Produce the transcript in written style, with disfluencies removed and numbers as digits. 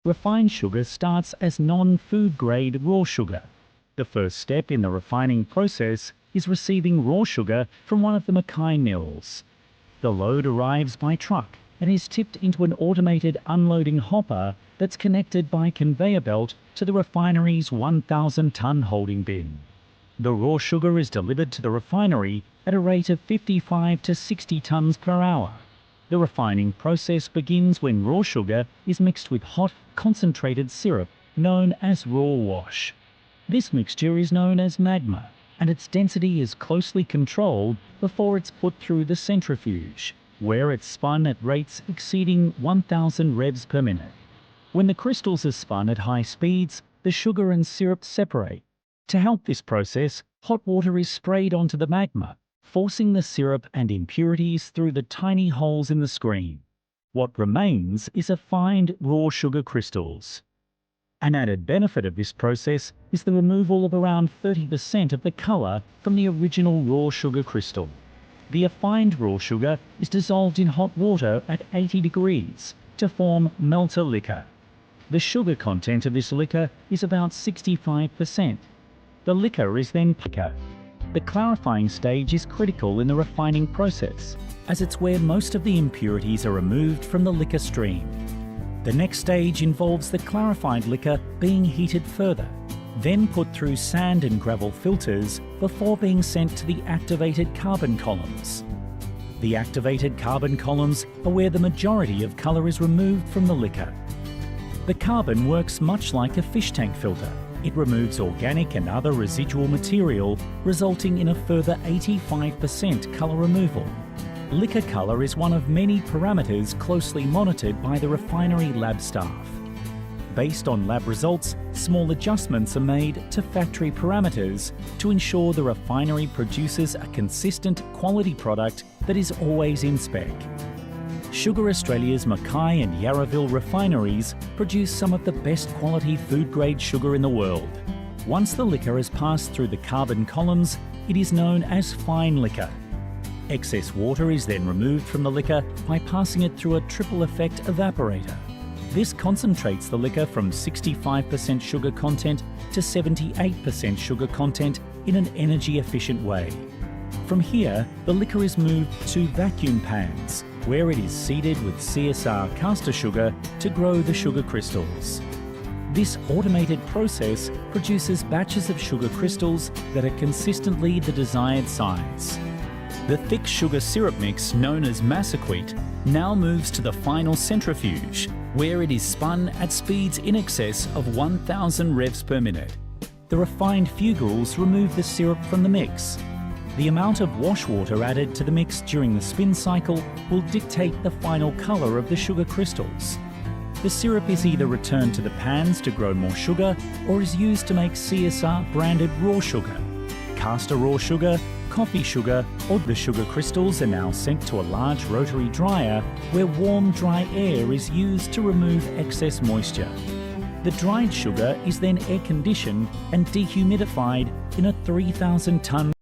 Refined sugar starts as non-food grade raw sugar. The first step in the refining process is receiving raw sugar from one of the Mackay mills. The load arrives by truck and is tipped into an automated unloading hopper that's connected by conveyor belt to the refinery's 1,000-ton holding bin. The raw sugar is delivered to the refinery at a rate of 55 to 60 tons per hour. The refining process begins when raw sugar is mixed with hot, concentrated syrup known as raw wash. This mixture is known as magma, and its density is closely controlled before it's put through the centrifuge, where it's spun at rates exceeding 1,000 revs per minute. When the crystals are spun at high speeds, the sugar and syrup separate. To help this process, hot water is sprayed onto the magma, forcing the syrup and impurities through the tiny holes in the screen. What remains is a fine raw sugar crystals. An added benefit of this process is the removal of around 30% of the color from the original raw sugar crystal. The affined raw sugar is dissolved in hot water at 80 degrees to form melter liquor. The sugar content of this liquor is about 65%. The liquor is then picker. The clarifying stage is critical in the refining process, as it's where most of the impurities are removed from the liquor stream. The next stage involves the clarified liquor being heated further, then put through sand and gravel filters before being sent to the activated carbon columns. The activated carbon columns are where the majority of colour is removed from the liquor. The carbon works much like a fish tank filter. It removes organic and other residual material, resulting in a further 85% colour removal. Liquor colour is one of many parameters closely monitored by the refinery lab staff. Based on lab results, small adjustments are made to factory parameters to ensure the refinery produces a consistent quality product that is always in spec. Sugar Australia's Mackay and Yarraville refineries produce some of the best quality food-grade sugar in the world. Once the liquor has passed through the carbon columns, it is known as fine liquor. Excess water is then removed from the liquor by passing it through a triple effect evaporator. This concentrates the liquor from 65% sugar content to 78% sugar content in an energy-efficient way. From here, the liquor is moved to vacuum pans, where it is seeded with CSR caster sugar to grow the sugar crystals. This automated process produces batches of sugar crystals that are consistently the desired size. The thick sugar syrup mix, known as massaquite, now moves to the final centrifuge, where it is spun at speeds in excess of 1,000 revs per minute. The refined fugules remove the syrup from the mix. The amount of wash water added to the mix during the spin cycle will dictate the final colour of the sugar crystals. The syrup is either returned to the pans to grow more sugar or is used to make CSR branded raw sugar. Caster raw sugar, coffee sugar, or the sugar crystals are now sent to a large rotary dryer where warm, dry air is used to remove excess moisture. The dried sugar is then air conditioned and dehumidified in a 3,000-ton